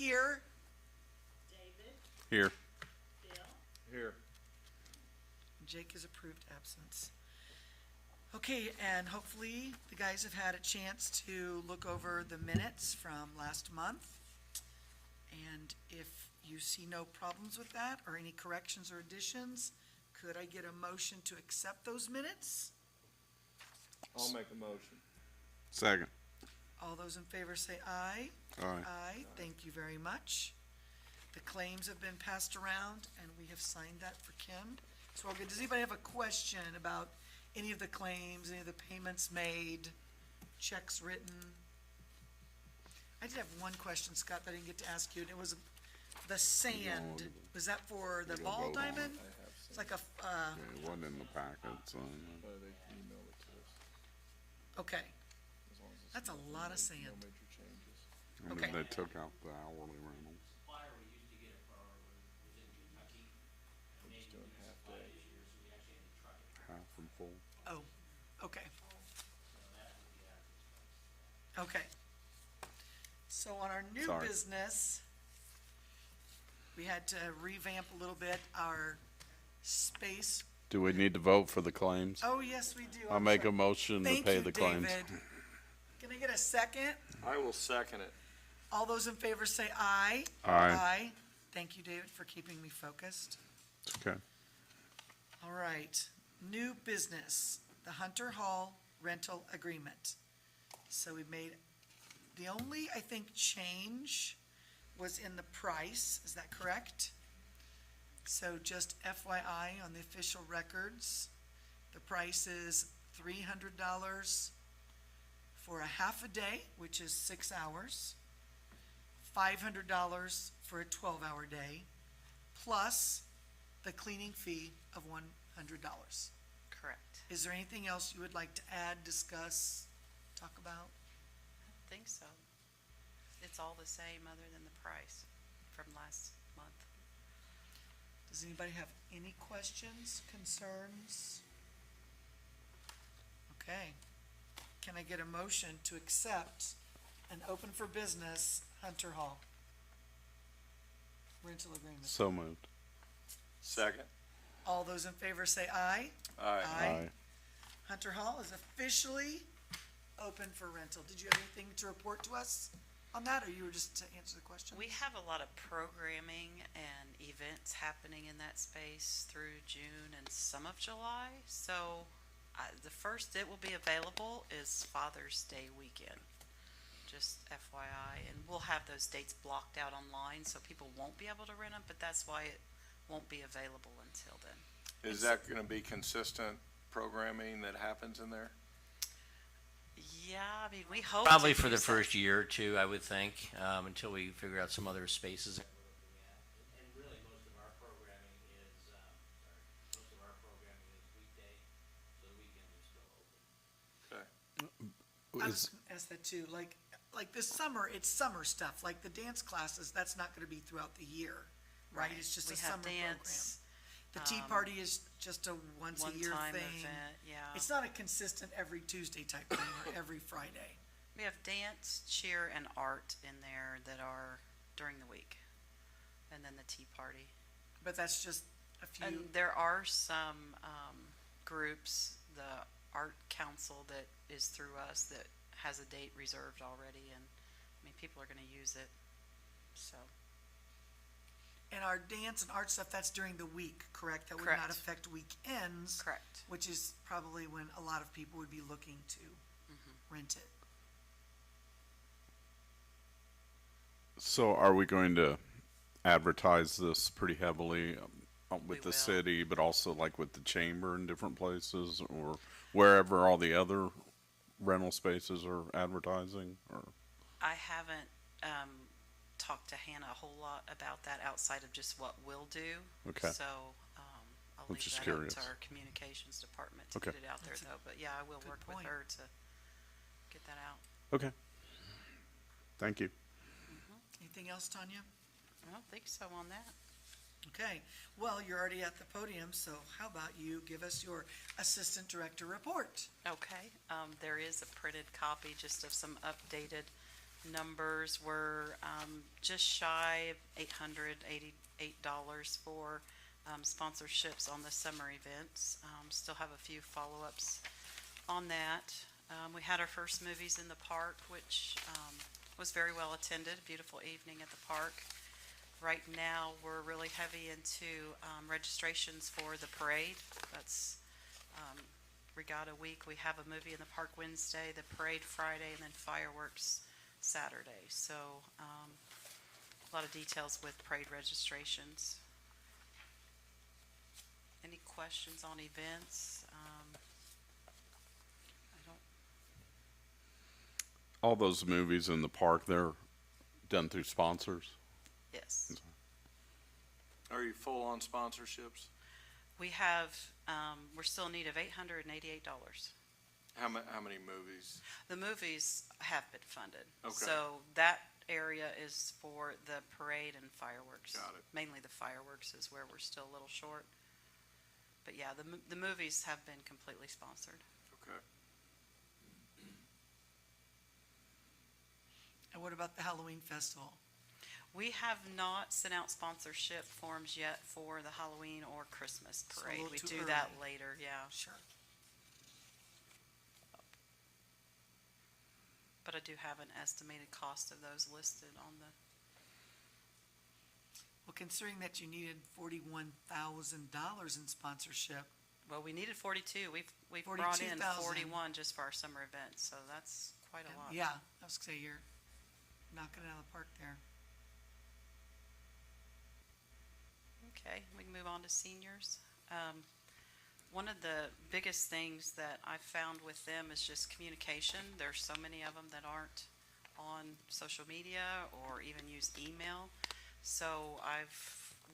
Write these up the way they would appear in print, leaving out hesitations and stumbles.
Here. David, Here. Bill, Here. Jake is approved absence. Okay, and hopefully the guys have had a chance to look over the minutes from last month. And if you see no problems with that or any corrections or additions, could I get a motion to accept those minutes? I'll make a motion. Second. All those in favor say aye. Aye. Aye, thank you very much. The claims have been passed around and we have signed that for Kim. So we're good. Does anybody have a question about any of the claims, any of the payments made, checks written? I did have one question, Scott, that I didn't get to ask you, and it was the sand. Was that for the ball diamond? It's like a, It wasn't in the packet, so. They emailed it to us, okay, as long as it's that's a lot of no sand. major changes. And Okay. then they took out the hourly rental. Supplier we used to get it for was in Kentucky. And We're just they doing didn't half supply day. this year, so we actually had to truck it. Half and full. Oh, okay, So that would be average. okay. So on our new Sorry. business, we had to revamp a little bit our space. Do we need to vote for the claims? Oh, yes, we do. I'll I'm make a sorry. motion to Thank pay you, the claims. David. Can I get a second? I will second it. All those in favor say aye. Aye. Thank you, David, for keeping me focused. Okay. All right, new business, the Hunter Hall rental agreement. So we made, the only, I think, change was in the price, is that correct? So just FYI on the official records, the price is $300 for a half a day, which is 6 hours, $500 for a 12-hour day, plus the cleaning fee of $100. Correct. Is there anything else you would like to add, discuss, talk about? I think so. It's all the same other than the price from last month. Does anybody have any questions, concerns? Okay. Can I get a motion to accept an open for business Hunter Hall rental agreement? So moved. Second. All those in favor say aye. Aye. Hunter Hall is officially open for rental. Did you have anything to report to us on that, or you were just to answer the question? We have a lot of programming and events happening in that space through June and some of July. So the first it will be available is Father's Day weekend. Just FYI, and we'll have those dates blocked out online so people won't be able to rent them, but that's why it won't be available until then. Is that gonna be consistent programming that happens in there? Yeah, I mean, we hope Probably to for the use first year or two, I would think, until we figure out some other spaces. And really, most of our programming is, most of our programming is weekday, so the weekend is still open. Okay. I was gonna ask that too, like this summer, it's summer stuff, like the dance classes, that's not gonna be throughout the year, right? It's just a We summer have program. dance, The tea party is just a once a year one-time thing. event, yeah. It's not a consistent every Tuesday type thing or every Friday. We have dance, cheer, and art in there that are during the week. And then the tea party. But that's just a few, And there are some groups, the art council that is through us that has a date reserved already. And, I mean, people are going to use it, so. and our dance and art stuff, that's during the week, correct? That would Correct. not affect weekends. Correct. Which is probably when a lot of people would be looking to rent it. So are we going to advertise this pretty heavily with We the will. city, but also like with the chamber in different places, or wherever all the other rental spaces are advertising, or? I haven't talked to Hannah a whole lot about that outside of just what we'll do. Okay. So I'll I'm leave just that curious. up to our communications department to Okay. get it out there though. But yeah, I will good work point. with her to get that out. Okay. Thank you. Anything else, Tanya? I don't think so on that. Okay, well, you're already at the podium, so how about you give us your Assistant Director report? Okay, there is a printed copy just of some updated numbers were just shy of $888 for sponsorships on the summer events. Still have a few follow-ups on that. We had our first movies in the park, which was very well attended. Beautiful evening at the park. Right now, we're really heavy into registrations for the parade. That's Regatta Week. We have a movie in the park Wednesday, the parade Friday, and then fireworks Saturday. So a lot of details with parade registrations. Any questions on events? I don't. All those movies in the park, they're done through sponsors? Yes. Are you full on sponsorships? We have, we're still in need of $888. How many movies? The movies have been funded. Okay. So that area is for the parade and fireworks. Got it. Mainly the fireworks is where we're still a little short. But yeah, the movies have been completely sponsored. Okay. And what about the Halloween festival? We have not sent out sponsorship forms yet for the Halloween or Christmas So a parade. little We too do that early. later, yeah. Sure. But I do have an estimated cost of those listed on the, Well, considering that you needed $41,000 in sponsorship, well, we needed 42. We've brought in 42,000. 41 just for our summer event, so that's quite a lot. yeah, I was gonna say you're knocking it out of the park there. Okay, we can move on to seniors. One of the biggest things that I've found with them is just communication. There's so many of them that aren't on social media or even use email. So I've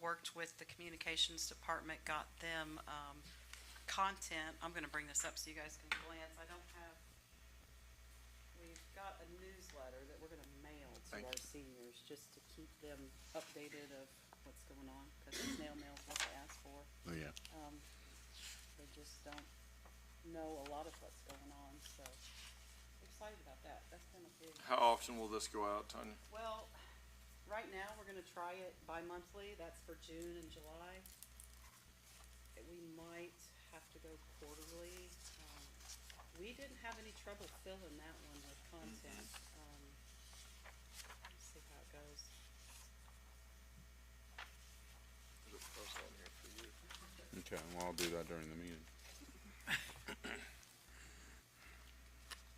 worked with the communications department, got them content. I'm going to bring this up so you guys can glance. We've got a newsletter that we're going to mail to Thank our you. seniors just to keep them updated of what's going on, because snail mail is what they ask for. Oh, yeah. They just don't know a lot of what's going on, so excited about that. That's been a big. How often will this go out, Tanya? Well, right now, we're gonna try it bi-monthly. That's for June and July. We might have to go quarterly. We didn't have any trouble filling that one with content. Let's see how it goes. There's a post on here for you. Okay, well, I'll do that during the meeting.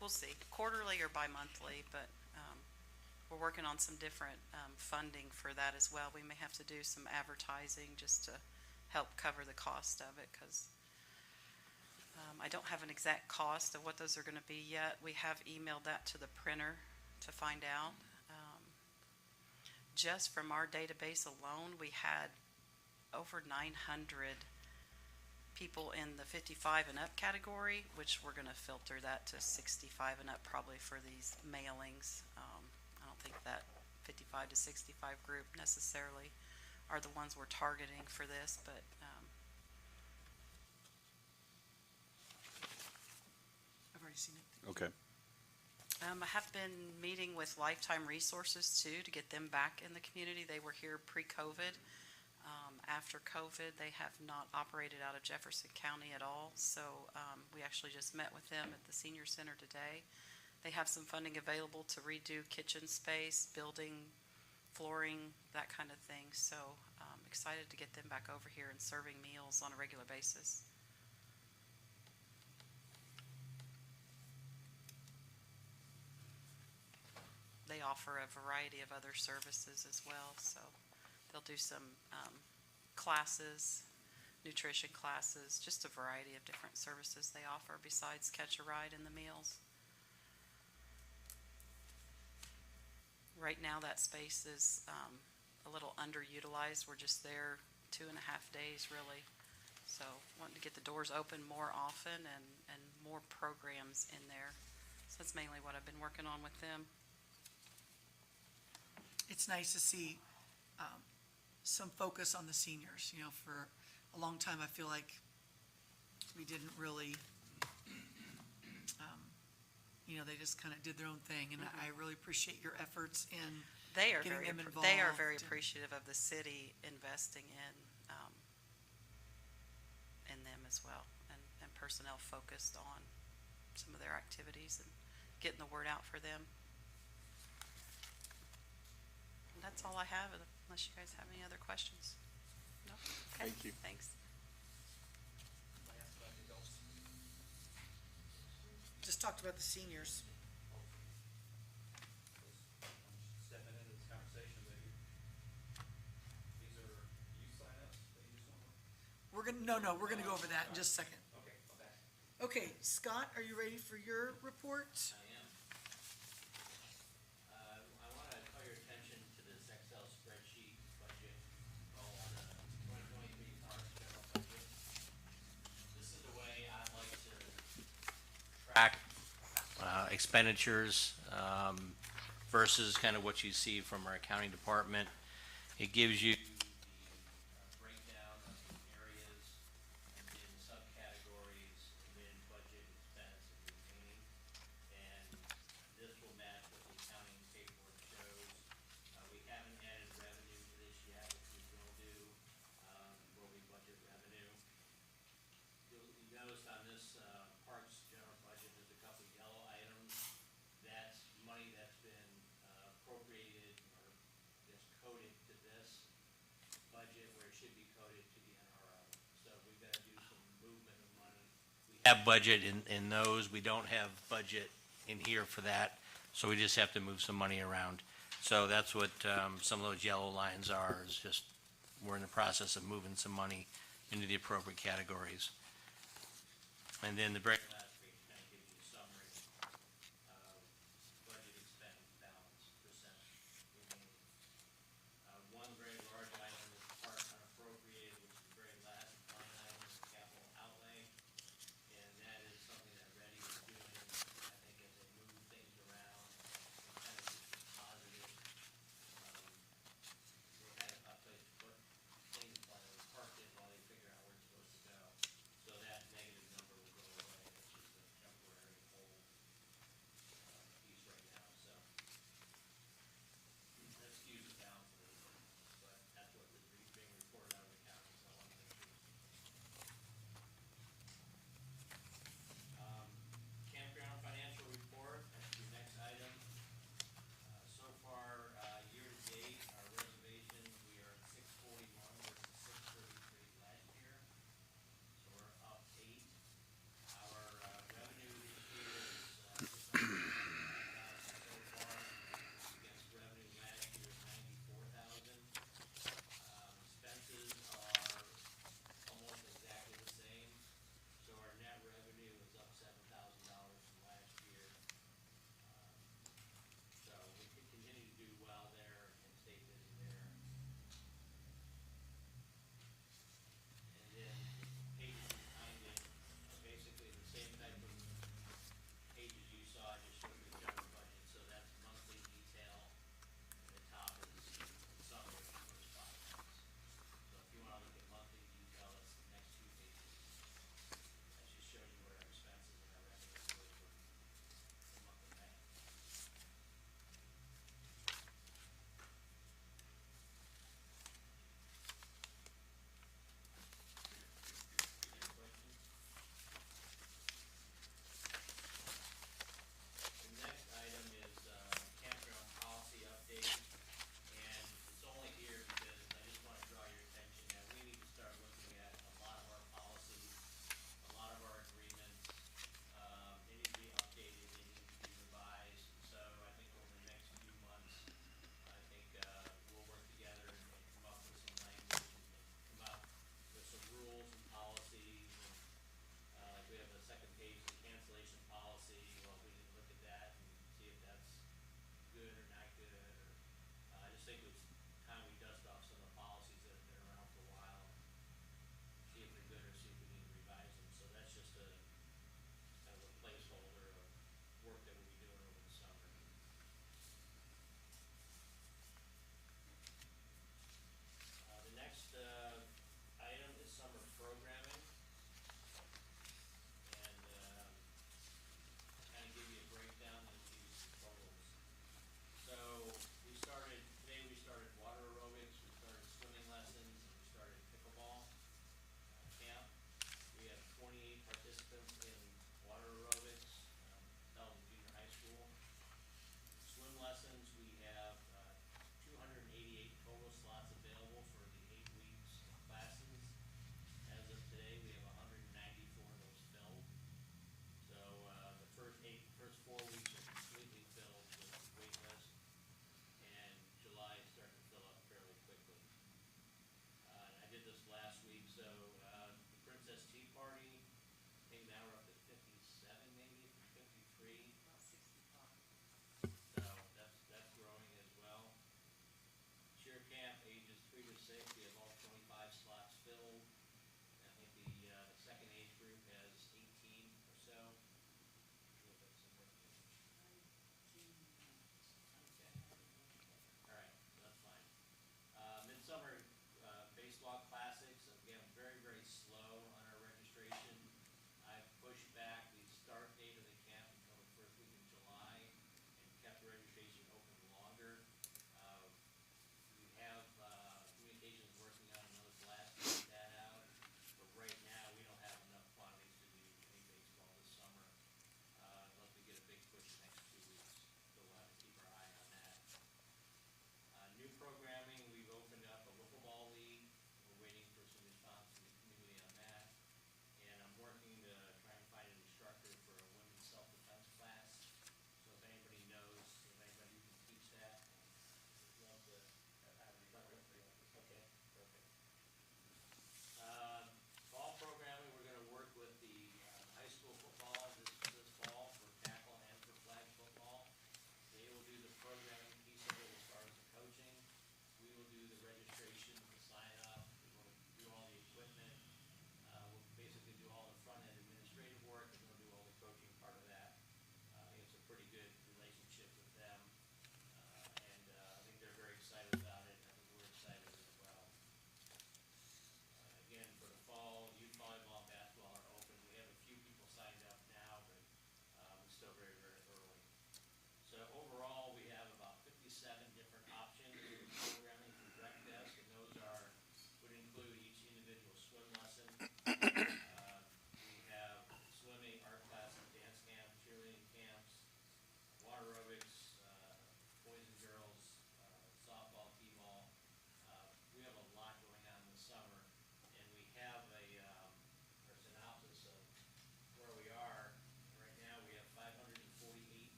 We'll see, quarterly or bi-monthly, but we're working on some different funding for that as well. We may have to do some advertising just to help cover the cost of it, because I don't have an exact cost of what those are gonna be yet. We have emailed that to the printer to find out. Just from our database alone, we had over 900 people in the 55 and up category, which we're gonna filter that to 65 and up probably for these mailings. I don't think that 55 to 65 group necessarily are the ones we're targeting for this, but I've already seen it. Okay. I have been meeting with Lifetime Resources too to get them back in the community. They were here pre-COVID. After COVID, they have not operated out of Jefferson County at all. So we actually just met with them at the senior center today. They have some funding available to redo kitchen space, building, flooring, that kind of thing. So excited to get them back over here and serving meals on a regular basis. They offer a variety of other services as well, so they'll do some classes, nutrition classes, just a variety of different services they offer besides catch a ride in the meals. Right now, that space is a little underutilized. We're just there 2.5 days, really. So wanting to get the doors open more often and more programs in there. So that's mainly what I've been working on with them. It's nice to see some focus on the seniors. You know, for a long time, I feel like we didn't really, they just kind of did their own thing, and I really appreciate your efforts in They are getting very, them they are involved very and- appreciative of the city investing in them as well, and personnel focused on some of their activities and getting the word out for them. And that's all I have, unless you guys have any other questions. No? Okay, Thank you. thanks. Just talked about the seniors. Stepping into this conversation, but these are youth signups that you just went over? No, we're gonna go over that in just a second. Okay, I'm back. Okay, Scott, are you ready for your report? I am. I want to call your attention to this Excel spreadsheet budget called 2023 Parks General Budget. This is the way I like to track expenditures versus kind of what you see from our accounting department. It gives you the breakdown of the areas and then subcategories and then budget expense and remaining. And this will match what the accounting paperwork shows. We haven't added revenue to this yet, which we will do, where we budget revenue. You noticed on this, Parks general budget, there's a couple of yellow items. That's money that's been appropriated or just coded to this budget where it should be coded to the NRO. So we've got to do some movement of money. We have budget in those. We don't have budget in here for that. So we just have to move some money around. So that's what some of those yellow lines are, is just, we're in the process of moving some money into the appropriate categories. And then the very last page kind of gives you a summary of budget expense balance percent remaining. One very large item is park unappropriated, which is the very last line item, is capital outlay. And that is something that Reddy is doing, I think, as they move things around, and kind of just positive. They had a place to put things while they parked it, while they figure out where it's supposed to go. So that negative number will go away. It's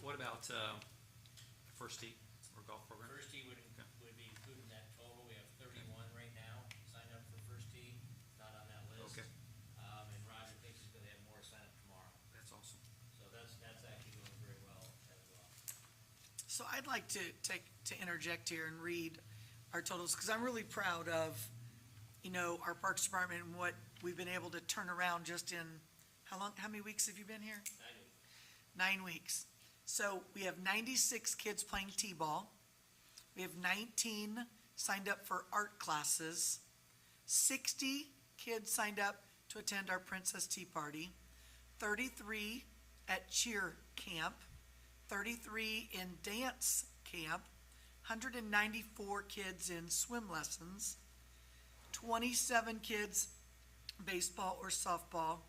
What about, First Tee or golf program? First tee would be included in that total. We have 31 right now signed up for first tee, not on that list. Okay. And Roger thinks he's gonna have more sign up tomorrow. That's awesome. So that's actually going very well as well. So I'd like to interject here and read our totals, because I'm really proud of, our Parks Department and what we've been able to turn around just in, how many weeks have you been here? 9 weeks. So we have 96 kids playing T-ball. We have 19 signed up for art classes. 60 kids signed up to attend our Princess Tea Party. 33 at cheer camp. 33 in dance camp. 194 kids in swim lessons. 27 kids baseball or softball.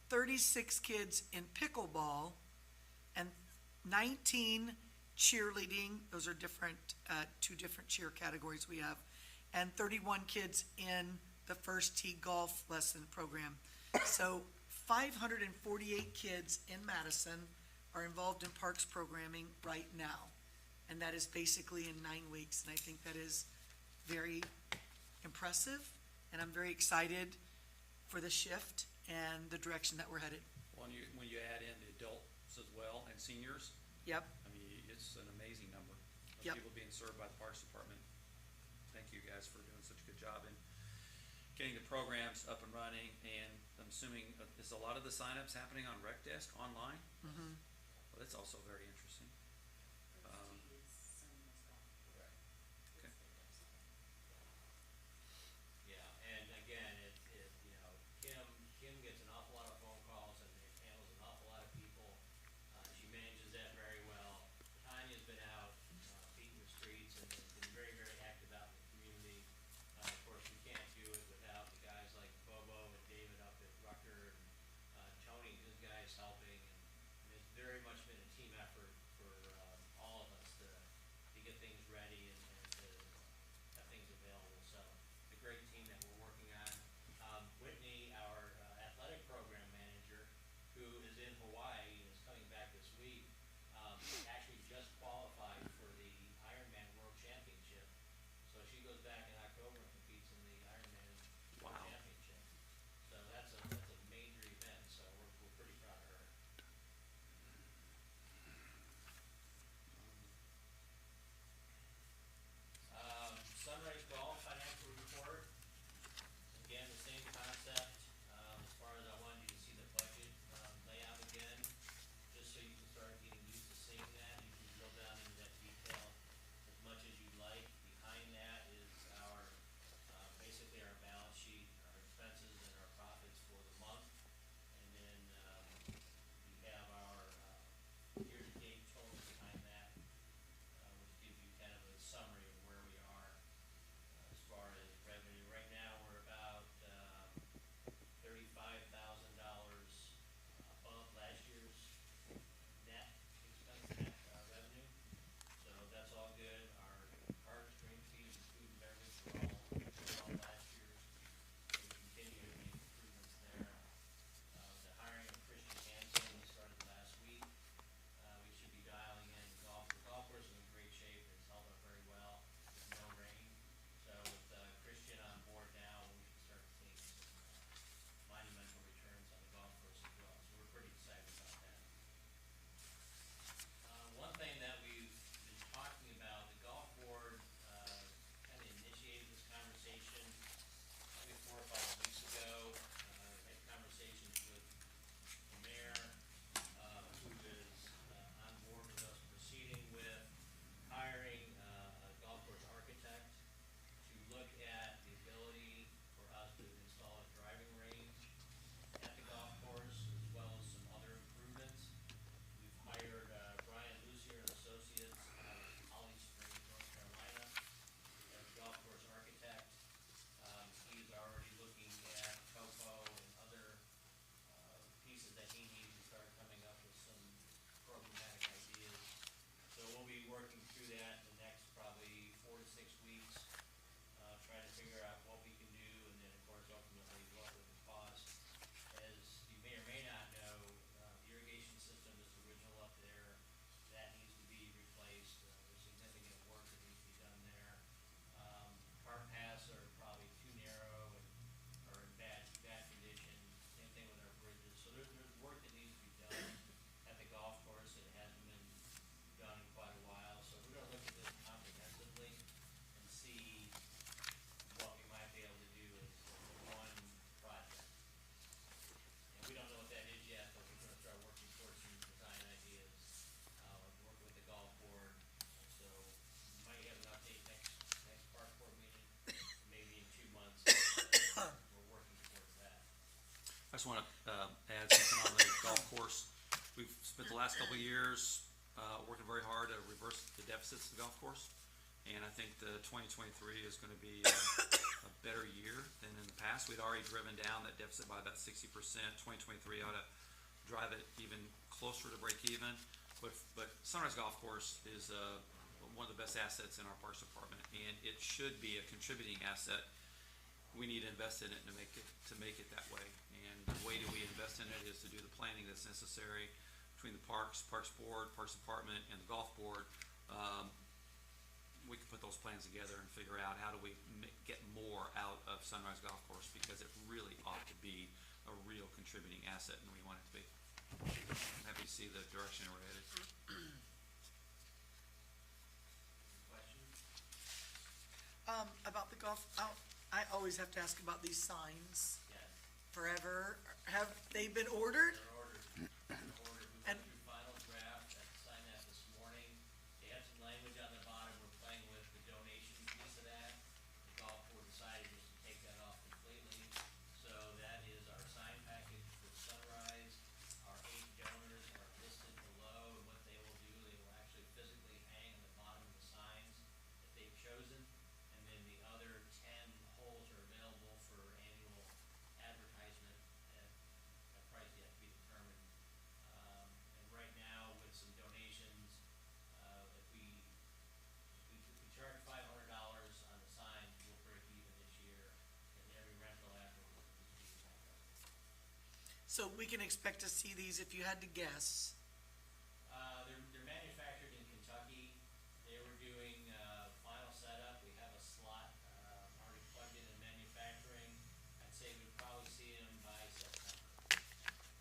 36 kids in pickleball. And 19 cheerleading, those are different, two different cheer categories we have, and 31 kids in the First Tee golf lesson program. So 548 kids in Madison are involved in parks programming right now. And that is basically in 9 weeks, and I think that is very impressive, and I'm very excited for the shift and the direction that we're headed. When you add in the adults as well and seniors, Yep. I mean, it's an amazing number of Yep. people being served by the Parks Department. Thank you guys for doing such a good job in getting the programs up and running, and I'm assuming, is a lot of the signups happening on Rec Desk online? Mhm. Well, that's also very interesting. Okay. Yeah, and again, Kim gets an awful lot of phone calls and handles an awful lot of people. She manages that very well. Tanya's been out, beating the streets and been very, very active out in the community. Of course, we can't do it without the guys like Bobo and David up at Rucker and, Tony, his guys helping. And it's very much been a team effort for I just want to add something on the golf course. We've spent the last couple of years working very hard to reverse the deficits of the golf course. And I think the 2023 is going to be a better year than in the past. We'd already driven down that deficit by about 60%. 2023 ought to drive it even closer to break even. But Sunrise Golf Course is one of the best assets in our Parks Department, and it should be a contributing asset. We need to invest in it to make it that way. And the way that we invest in it is to do the planning that's necessary between the Parks Board, Parks Department, and the Golf Board. We can put those plans together and figure out how do we get more out of Sunrise Golf Course, because it really ought to be a real contributing asset, and we want it to be. I'm happy to see the direction we're headed. Questions? About the golf, I always have to ask about these signs Yes. forever. Have they been ordered? They're ordered. They're ordered. We And- went through final draft. I signed that this morning. They have some language on the bottom. We're playing with the donation piece of that. The golf board decided just to take that off completely. So that is our sign package for Sunrise. Our 8 donors are listed below, and what they will do, they will actually physically hang on the bottom of the signs that they've chosen. And then the other 10 holes are available for annual advertisement at a price yet to be determined. And right now, with some donations, if we charge $500 on the sign, we'll break even this year, and every rental afterwards will just be back up. So we can expect to see these, if you had to guess. They're manufactured in Kentucky. They were doing, final setup. We have a slot, already plugged in manufacturing. I'd say we'd probably see them by September.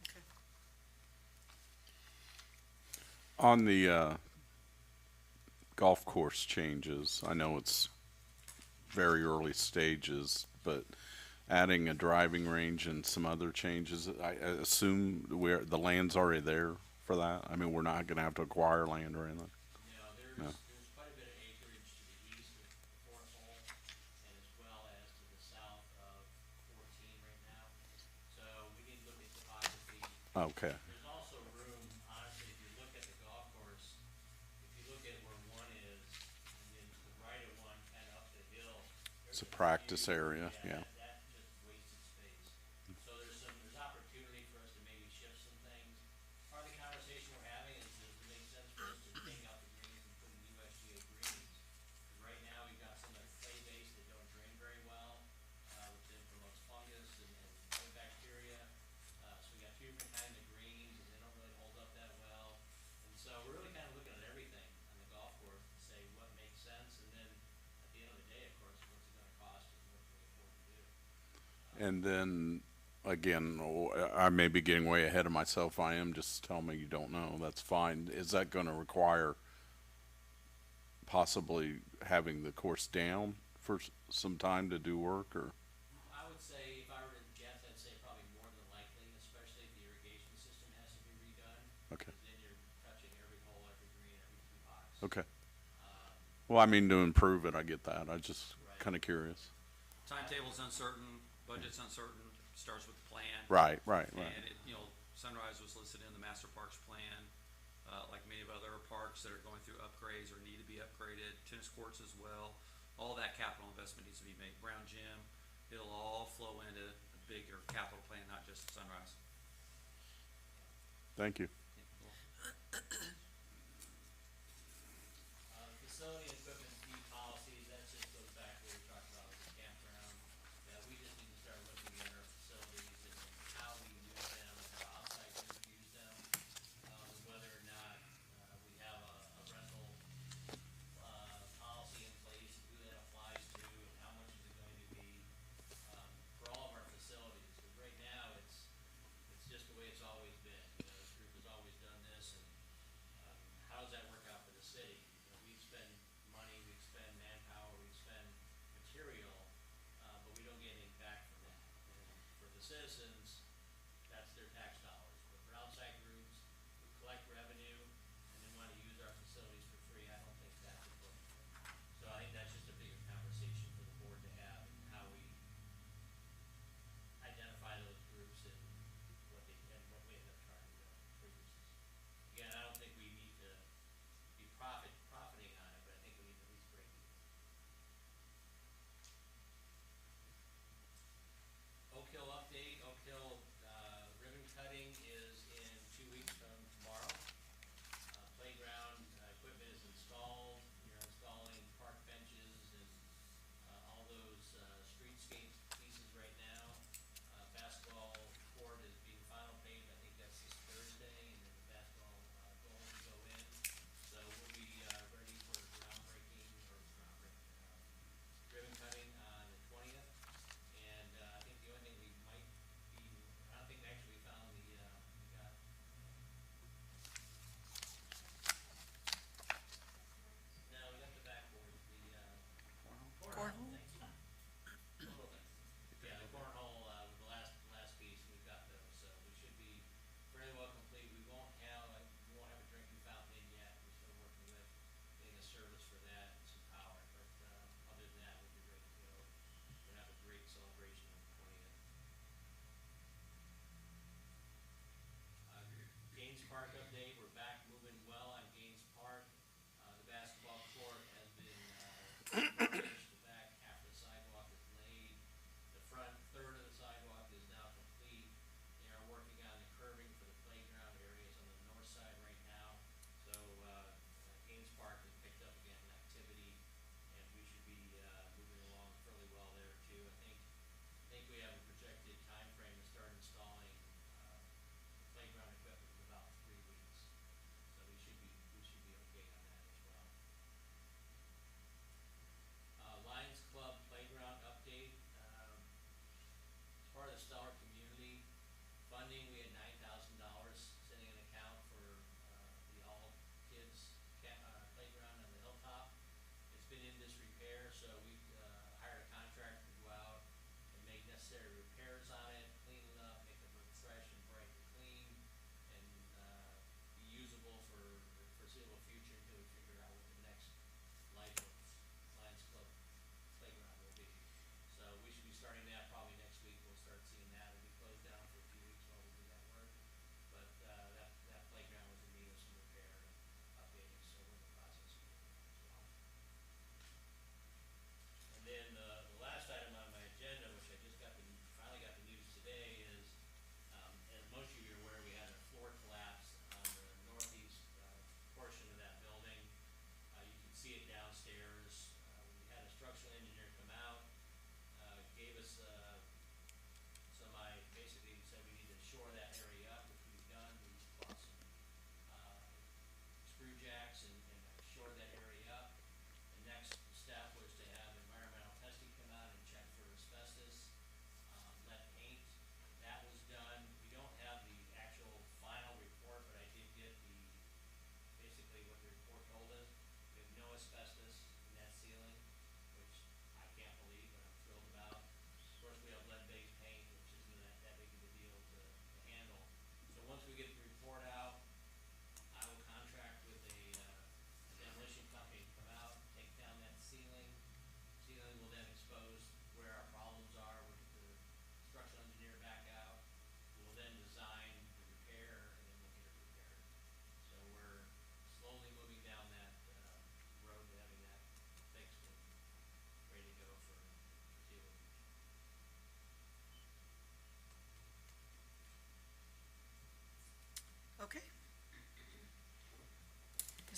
Okay. On the golf course changes, I know it's very early stages, but adding a driving range and some other changes, I assume the land's already there for that? I mean, we're not gonna have to acquire land or anything? No, No. there's quite a bit of acreage to the east of the fourth hole, and as well as to the south of 14 right now. So we need to look at topography. Okay, There's also room, honestly, if you look at the golf course, if you look at where one is, and then to the right of one, kind of up the hill. It's a there's practice huge- area, yeah. That just wasted space. So there's opportunity for us to maybe shift some things. Part of the conversation we're having is, does it make sense for us to take out the greens and put in USGA greens? 'Cause right now, we've got some that are clay-based that don't drain very well, which then promotes fungus and other bacteria. So we got 2 different kinds of greens, and they don't really hold up that well. And so we're really kind of looking at everything on the golf course to say what makes sense, and then at the end of the day, of course, what's it gonna cost and what can we afford to do? and then, again, I may be getting way ahead of myself, I am, just tell me you don't know, that's fine. Is that gonna require possibly having the course down for some time to do work, or? I would say, if I were to guess, I'd say probably more than likely, especially if the irrigation system has to be redone. Okay. 'Cause then you're touching every hole, every green, every 2 pots. Okay. Well, I mean, to improve it, I get that, I just Right. kinda curious. Timetable's uncertain, budget's uncertain, starts with the plan. Right. And it, Sunrise was listed in the master parks plan, like many of other parks that are going through upgrades or need to be upgraded, tennis courts as well. All that capital investment needs to be made. Brown gym, it'll all flow into a bigger capital plan, not just Sunrise. Thank you. Facility and equipment fee policies, that just goes back to what we talked about with the campground. We just need to start looking at our facilities and how we use them, and how outside groups use them, and whether or not, we have a rental, policy in place, and who that applies to, and how much is it going to be, for all of our facilities. 'Cause right now, it's just the way it's always been. This group has always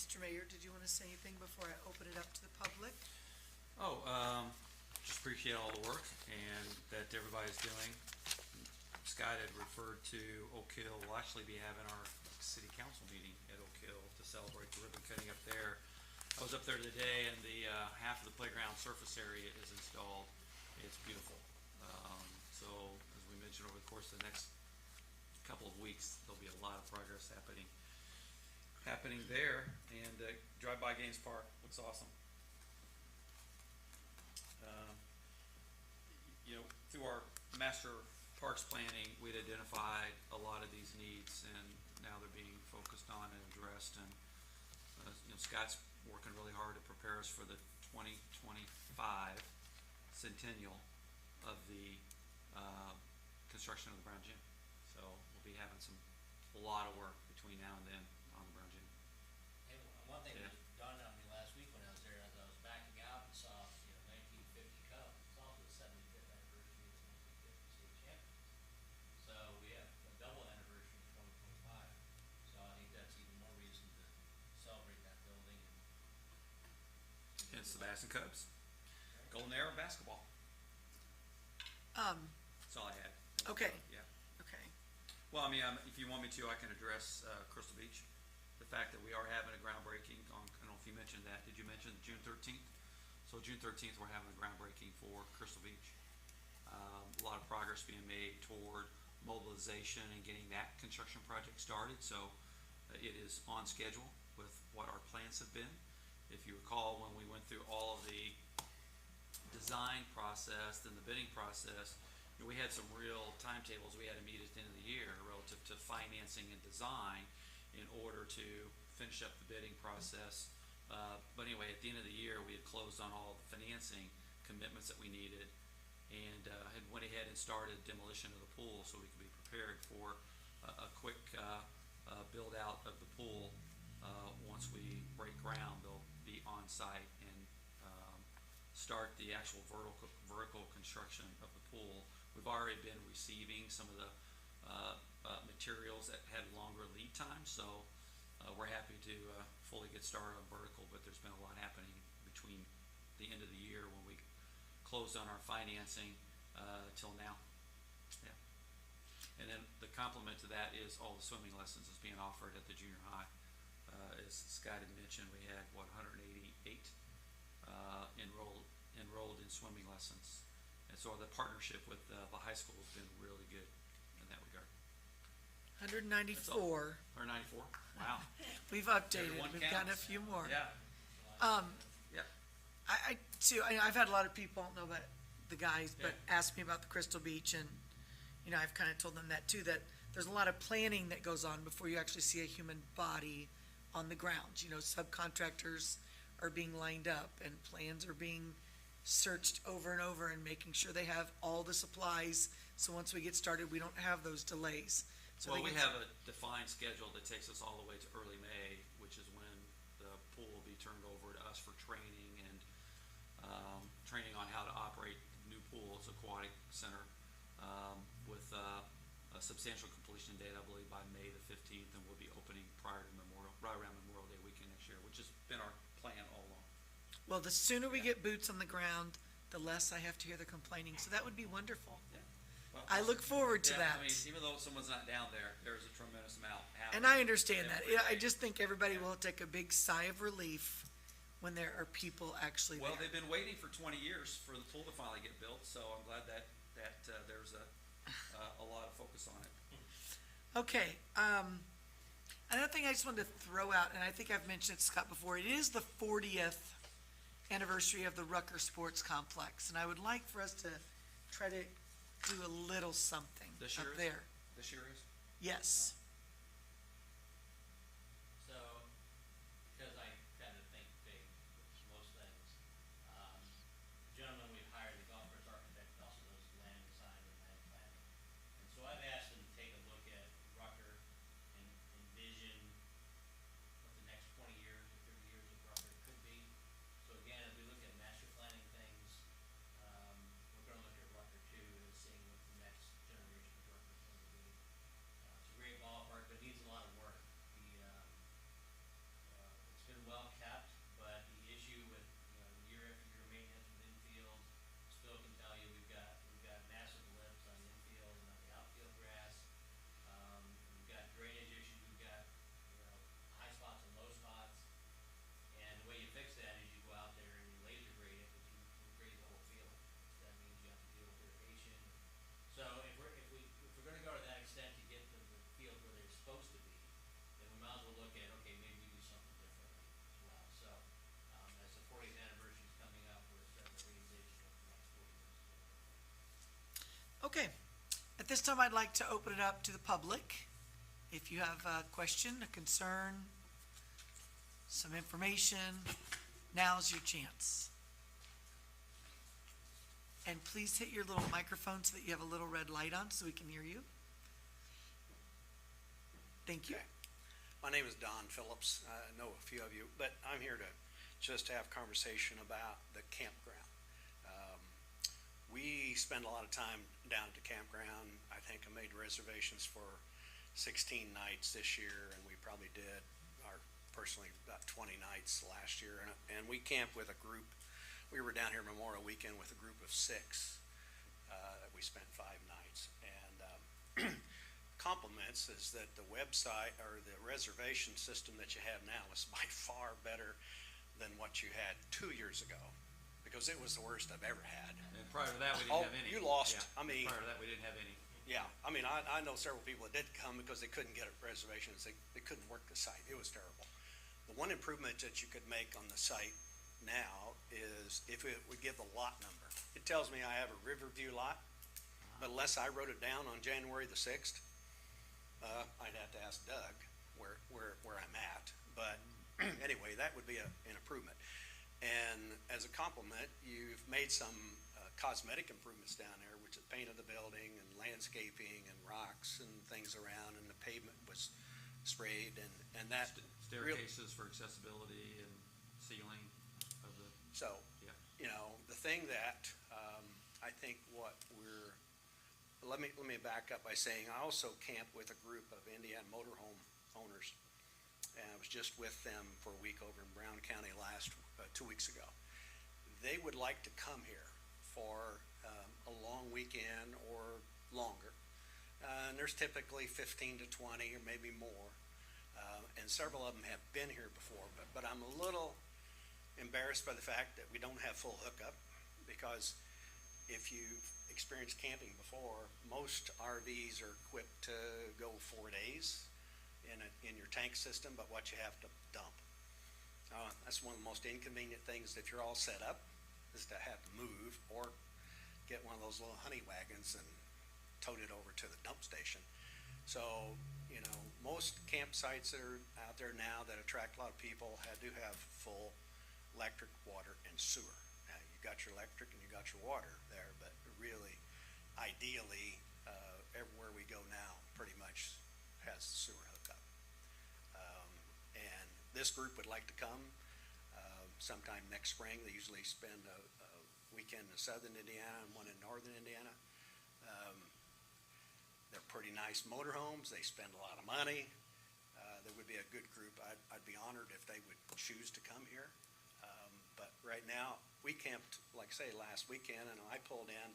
Mr. Mayor, did you want to say anything before I open it up to the public? Oh, just appreciate all the work and that everybody's doing. Scott had referred to Oak Hill. We'll actually be having our city council meeting at Oak Hill to celebrate the ribbon cutting up there. I was up there today and the, half of the playground surface area is installed. It's beautiful. So as we mentioned, over the course of the next couple of weeks, there'll be a lot of progress happening there. And, drive by Gaines Park, looks awesome. You know, through our master parks planning, we'd identified a lot of these needs, and now they're being focused on and addressed. And you know, Scott's working really hard to prepare us for the 2025 centennial of the construction of the Brown Gym. So we'll be having a lot of work between now and then on the Brown Gym. Hey, one thing Yeah. that dawned on me last week when I was there, as I was backing out and saw, 1950 Cup, it's also the 75th anniversary of the 1950 state champions. So we have a double anniversary in 2025. So I think that's even more reason to celebrate that building and. It's the Madison Cubs. Golden Era basketball. That's all I had. Okay. Yeah. Okay. Well, I mean, if you want me to, I can address Crystal Beach. The fact that we are having a groundbreaking on, I don't know if you mentioned that. Did you mention June 13th? So June 13th, we're having a groundbreaking for Crystal Beach. A lot of progress being made toward mobilization and getting that construction project started. So it is on schedule with what our plans have been. If you recall, when we went through all of the design process and the bidding process, we had some real timetables we had to meet at the end of the year relative to financing and design in order to finish up the bidding process. But anyway, at the end of the year, we had closed on all the financing commitments that we needed and had went ahead and started demolition of the pool so we could be prepared for a quick build out of the pool. Once we break ground, they'll be on site and start the actual vertical construction of the pool. We've already been receiving some of the materials that had longer lead times, so we're happy to fully get started on vertical, but there's been a lot happening between the end of the year when we closed on our financing till now. Yeah. And then the complement to that is all the swimming lessons is being offered at the junior high. As Scott had mentioned, we had 188 enrolled in swimming lessons. And so the partnership with the high school has been really good in that regard. 194. Or 94, wow. We've updated. Everyone We've gotten a counts. few more. Yeah, yeah. I've had a lot of people, I don't know about the guys, but Yeah. ask me about the Crystal Beach, and, I've kind of told them that too, that there's a lot of planning that goes on before you actually see a human body on the ground. Subcontractors are being lined up and plans are being searched over and over and making sure they have all the supplies, so once we get started, we don't have those delays. So Well, they we can- have a defined schedule that takes us all the way to early May, which is when the pool will be turned over to us for training and training on how to operate the new pool. It's aquatic center with a substantial completion date, I believe, by May the 15th, and we'll be opening right around Memorial Day weekend next year, which has been our plan all along. Well, the sooner we get boots on the ground, the less I have to hear the complaining, so that would be wonderful. Yeah. Well, I look forward to yeah, that. I mean, even though someone's not down there, there's a tremendous amount happening. And I understand that. every I day. just think everybody will take a big sigh of relief when there are people actually Well, there. they've been waiting for 20 years for the pool to finally get built, so I'm glad that there's a lot of focus on it. Okay, another thing I just wanted to throw out, and I think I've mentioned it to Scott before, it is the 40th anniversary of the Rucker Sports Complex, and I would like for us to try to do a little something This up year is? there. This year is? Yes. So, because I kind of think big with most things, the gentleman we've hired, the golf course architect, also does land design and land planning. And so I've asked him to take a look at Rucker and envision what the next 20 years or 30 years of Rucker could be. So again, as we look at master planning things, we're gonna look at Rucker too, and seeing what the next generation of Rucker is gonna be. It's a great golf this time I'd like to open it up to the public. If you have a question, a concern, some information, now's your chance. And please hit your little microphone so that you have a little red light on so we can hear you. Thank you. Okay. My name is Don Phillips. I know a few of you, but I'm here to just have conversation about the campground. We spend a lot of time down at the campground. I think I made reservations for 16 nights this year, and we probably did personally about 20 nights last year. And we camped with a group. We were down here Memorial Weekend with a group of 6. We spent 5 nights. And compliments is that the website or the reservation system that you have now is by far better than what you had 2 years ago, because it was the worst I've ever had. And prior to that, we Oh, didn't have any. you lost. Yeah, I mean, prior to that, we didn't have any. yeah, I mean, I know several people that did come because they couldn't get reservations. They couldn't work the site. It was terrible. The one improvement that you could make on the site now is if it would give the lot number. It tells me I have a Riverview lot, but unless I wrote it down on January the 6th, I'd have to ask Doug where I'm at. But anyway, that would be an improvement. And as a compliment, you've made some cosmetic improvements down there, which is paint of the building and landscaping and rocks and things around, and the pavement was sprayed, and that Staircases for accessibility and ceiling of the, so, yeah. you know, the thing that, I think let me back up by saying I also camped with a group of Indiana motorhome owners, and I was just with them for a week over in Brown County 2 weeks ago. They would like to come here for a long weekend or longer. And there's typically 15 to 20 or maybe more. And several of them have been here before, but I'm a little embarrassed by the fact that we don't have full hookup, because if you've experienced camping before, most RVs are equipped to go 4 days in your tank system, but what you have to dump. That's one of the most inconvenient things if you're all set up, is to have to move or get one of those little honey wagons and tote it over to the dump station. So, you know, most campsites that are out there now that attract a lot of people do have full electric, water, and sewer. Now, you got your electric and you got your water there, but really, ideally, everywhere we go now pretty much has the sewer hookup. And this group would like to come sometime next spring. They usually spend a weekend in southern Indiana and one in northern Indiana. They're pretty nice motorhomes. They spend a lot of money. There would be a good group. I'd be honored if they would choose to come here. But right now, we camped, like I say, last weekend, and I pulled in.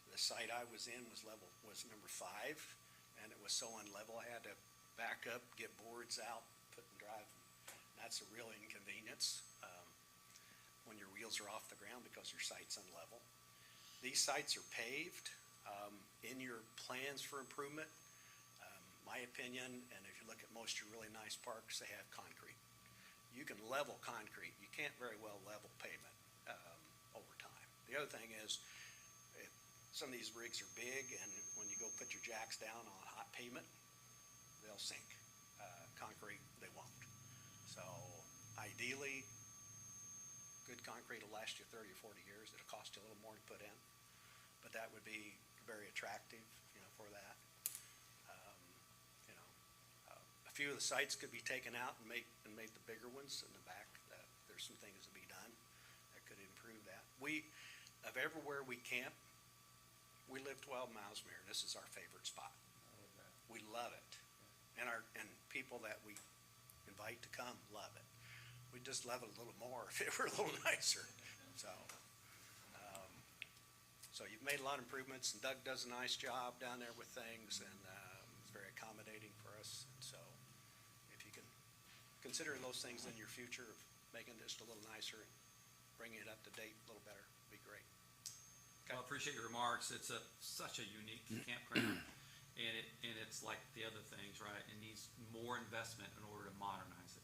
The site I was in was number 5, and it was so unlevel I had to back up, get boards out, put and drive. That's a real inconvenience when your wheels are off the ground because your site's unlevel. These sites are paved. In your plans for improvement, my opinion, and if you look at most of your really nice parks, they have concrete. You can level concrete. You can't very well level pavement over time. The other thing is, some of these rigs are big, and when you go put your jacks down on hot pavement, they'll sink. Concrete, they won't. So ideally, good concrete will last you 30 or 40 years. It'll cost you a little more to put in, but that would be very attractive, you know, for that. A few of the sites could be taken out and made the bigger ones in the back. There's some things to be done that could improve that. Of everywhere we camp, we live 12 miles from here. This is our favorite spot. We love it. And people that we invite to come love it. We'd just love it a little more if it were a little nicer. So you've made a lot of improvements, and Doug does a nice job down there with things, and it's very accommodating for us. And so if you can consider those things in your future of making this a little nicer and bringing it up to date a little better, it'd be great. Well, I appreciate your remarks. It's such a unique campground, and it's like the other things, right? It needs more investment in order to modernize it.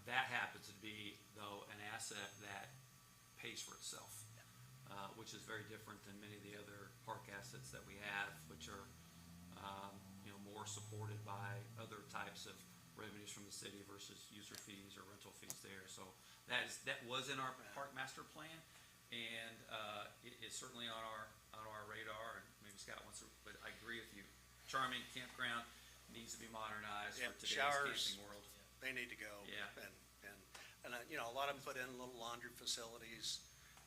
That happens to be, though, an asset that pays for itself. which is very different than many of the other park assets that we have, which are, more supported by other types of revenues from the city versus user fees or rental fees there. So that was in our park master plan, and it's certainly on our radar. And maybe Scott wants to, but I agree with you. Charming campground needs to be modernized Yeah, for today's showers. camping world. They need to go. Yeah. And, a lot of them put in little laundry facilities.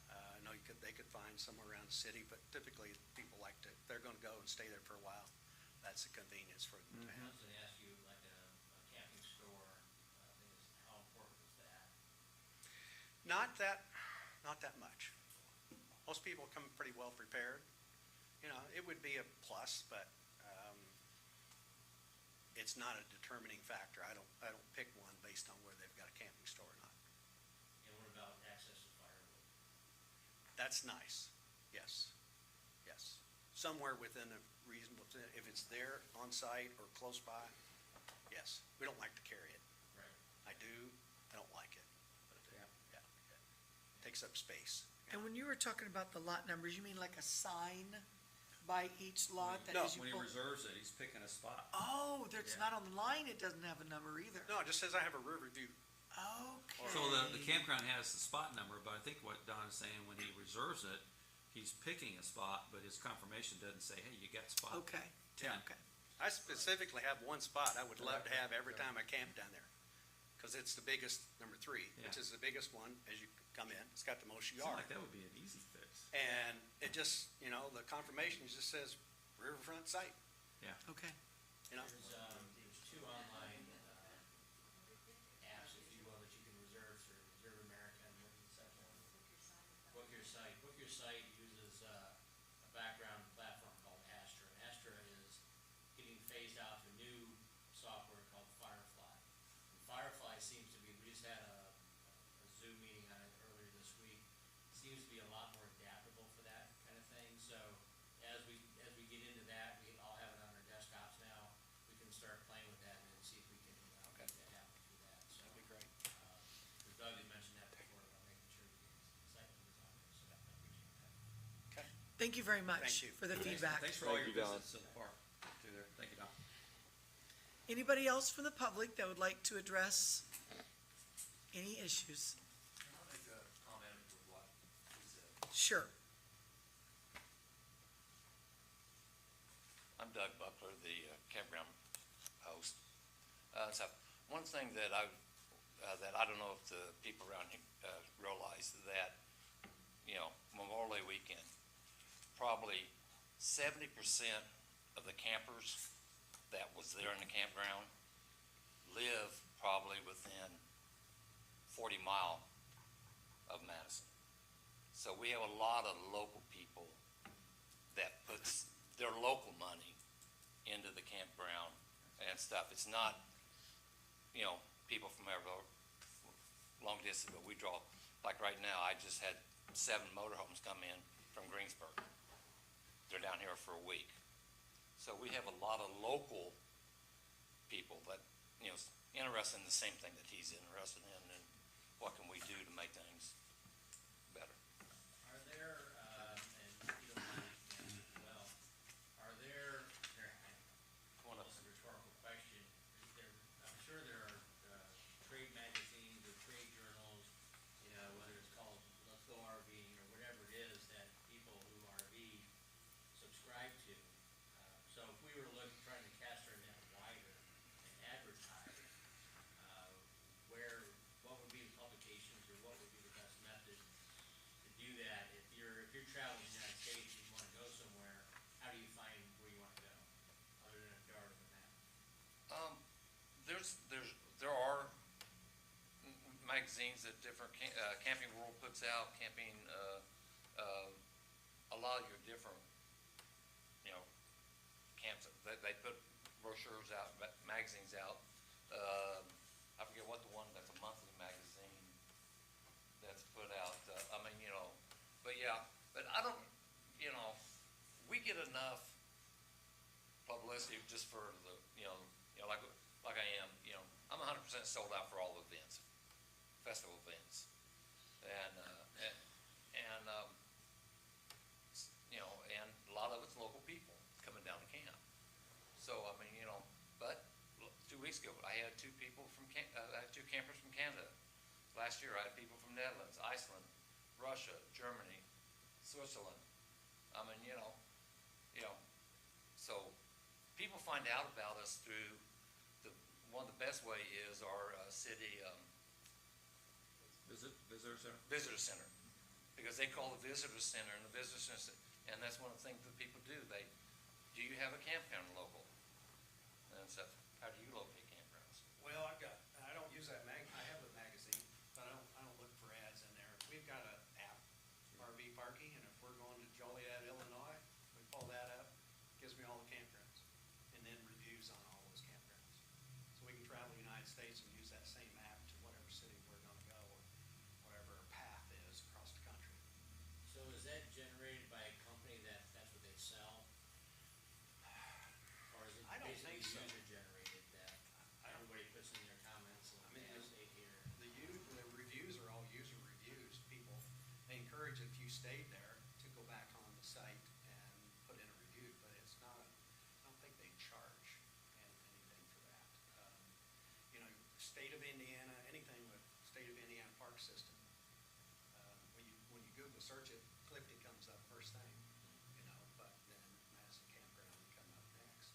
I know they could find somewhere around the city, but typically people like to, they're gonna go and stay there for a while. That's a convenience for them to I have. was gonna ask you, like a camping store, how important is that? Not that much. Most people come pretty well prepared. It would be a plus, but, it's not a determining factor. I don't pick one based on where they've got a camping store or not. And what about access to firewood? That's nice, yes, yes. Somewhere within a reasonable, if it's there on site or close by, yes. We don't like to carry it. Right. I do, I don't like it. But yeah, it takes up space. And when you were talking about the lot numbers, you mean like a sign by each lot that No, as you When he pull? reserves it, he's picking a spot. Oh, it's Yeah. not on the line, it doesn't have a number either. No, it just says I have a Riverview. Okay. So the campground has the spot number, but I think what Don is saying, when he reserves it, he's picking a spot, but his confirmation doesn't say, hey, you got spot Okay, 10. okay. I specifically have one spot I would love to have every time I camp down there. Because it's the biggest, number 3, which Yeah. is the biggest one as you come in. It's got the most Seems yard. like that would be an easy fix. And it just, the confirmation just says riverfront site, Okay. There's two online, apps, if you will, that you can reserve through, Reserve America and what is the second one? Book Your Site. Book Your Site uses, a background platform called Astra. And Astra is getting phased out to new software called Firefly. And Firefly seems to be, we just had a Zoom meeting on it earlier this week, seems to be a lot more adaptable for that kind of thing. So as we get into that, we all have it on our desktops now. We can start playing with that and see if we can, make that happen through that. So, that'd be great. as Doug had mentioned that before, about making sure we get some site numbers on there, so I appreciate that. Okay. Thank you very much Thank you. for the feedback. Thanks for all your Thank you, Don. visits to the park through there. Thank you, Don. Anybody else from the public that would like to address any issues? I'll make a comment with what he said. Sure. I'm Doug Buckler, the campground host. So one thing that I don't know if the people around here realize that, Memorial Day weekend, probably 70% of the campers that was there in the campground live probably within 40 mile of Madison. So we have a lot of local people that puts their local money into the campground and stuff. It's not, people from every long distance, but we draw, like right now, I just had 7 motorhomes come in from Greensburg. They're down here for a week. So we have a lot of local people that, interested in the same thing that he's interested in, and what can we do to make things better. Are there, and you don't mind answering as well, are there, almost a rhetorical question, I'm sure there are, trade magazines or trade journals, whether it's called Let's Go RVing or whatever it is that people who RV subscribe to. So if we were trying to cast our net wider and advertise, what would be the publications or what would be the best method to do that? If you're traveling the United States and you wanna go somewhere, how do you find where you wanna go, other than a dart on the map? There are magazines that different, Camping World puts out, a lot of your different, camps, they put brochures out, magazines out. I forget what the one, that's a monthly magazine that's put out, but yeah, but I don't, we get enough publicity just for the, like I am, I'm 100% sold out for all the events, festival events. And years ago, I had two people from I had two campers from Canada. Last year, I had people from Netherlands, Iceland, Russia, Germany, Switzerland. I mean, so people find out about us through one of the best way is our city Visitor center? visitor center, because they call the visitor center and the visitor center, and that's one of the things that people do. Do you have a campground local? And stuff. How do you locate campgrounds? Well, I don't use that I have a magazine, but I don't look for ads in there. We've got an app, RV Parking, and if we're going to Joliet, Illinois, we pull that up, gives me all the campgrounds, and then reviews on all those campgrounds. So we can travel the United States and use that same map to whatever city we're gonna go, or whatever our path is across the country. So is that generated by a company that's what they sell? Or is it I don't basically think so. user generated that everybody puts in their comments and I mean, they stay here? The reviews are all user reviews. People, they encourage if you stayed there to go back on the site and put in a review, but it's not I don't think they charge anything for that. State of Indiana, anything with state of Indiana park system, when you Google search it, Clifton comes up first thing, but then Madison Campground would come up next.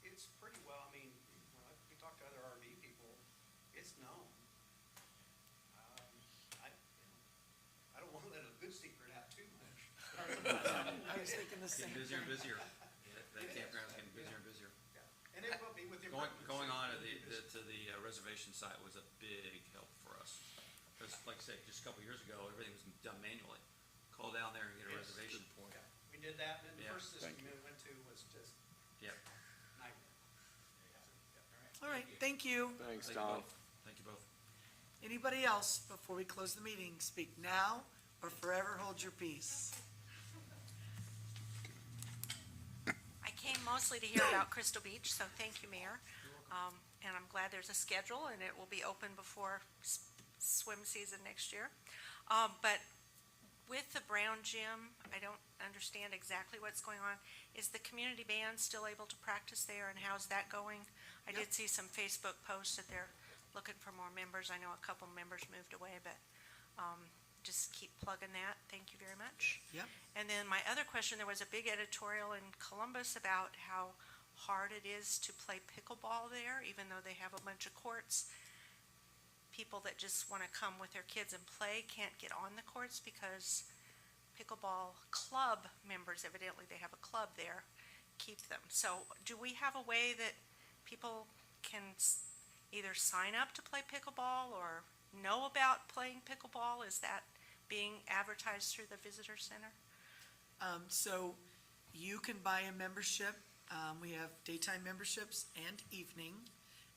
It's pretty well, I mean, when we talk to other RV people, it's known. I don't wanna let a good secret out too much. I was thinking the same. Getting busier and thing. busier. That campground's getting busier and busier. And it will be with the. Going on to the reservation site was a big help for us. Because like I said, just a couple years ago, everything was done manually. Call down there and get a Yes. reservation. Yeah, we did that, and then the Yeah. first system Thank we went to was just Yeah. nightmare. All right, thank you. Thanks, Thank you Don. both. Thank you both. Anybody else before we close the meeting? Speak now or forever hold your peace. I came mostly to hear about Crystal Beach, so thank you, Mayor. And I'm glad there's a schedule and it will be open before swim season next year. But with the Brown Gym, I don't understand exactly what's going on. Is the community band still able to practice there, and how's that going? I did see some Facebook posts that they're looking for more members. I know a couple members moved away, but just keep plugging that. Thank you very much. Yep. And then my other question, there was a big editorial in Columbus about how hard it is to play pickleball there, even though they have a bunch of courts. People that just want to come with their kids and play can't get on the courts because pickleball club members, evidently they have a club there, keep them. So do we have a way that people can either sign up to play pickleball or know about playing pickleball? Is that being advertised through the visitor center? So you can buy a membership. We have daytime memberships and evening.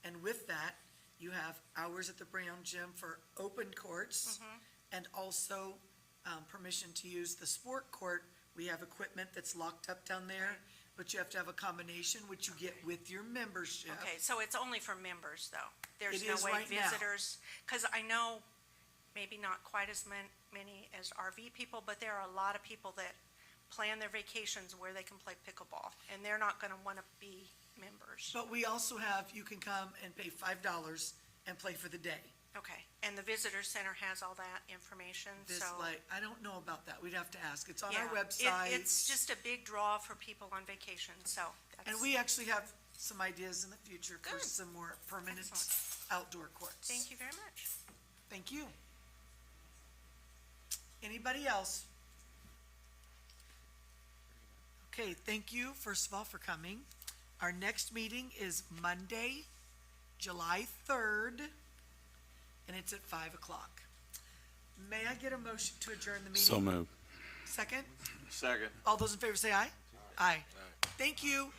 And with that, you have hours at the Brown Gym for open courts and also permission to use the sport court. We have equipment that's locked up down there, but you have to have a combination, which you get with your membership. Okay, so it's only for members, though? There's It no is way right now. visitors, because I know maybe not quite as many as RV people, but there are a lot of people that plan their vacations where they can play pickleball, and they're not gonna wanna be members. But we also have, you can come and pay $5 and play for the day. Okay, and the visitor center has all that information, This, so. I don't know about that. We'd have to ask. It's on our Yeah, website. It's just a big draw for people on vacation, so that's. And we actually have some ideas in the future for Good. some more permanent Excellent. outdoor courts. Thank you very much. Thank you. Anybody else? Okay, thank you, first of all, for coming. Our next meeting is Monday, July 3rd, and it's at 5 o'clock. May I get a motion to adjourn the meeting? So moved. Second? Second. All those in favor say aye? Aye. Thank you.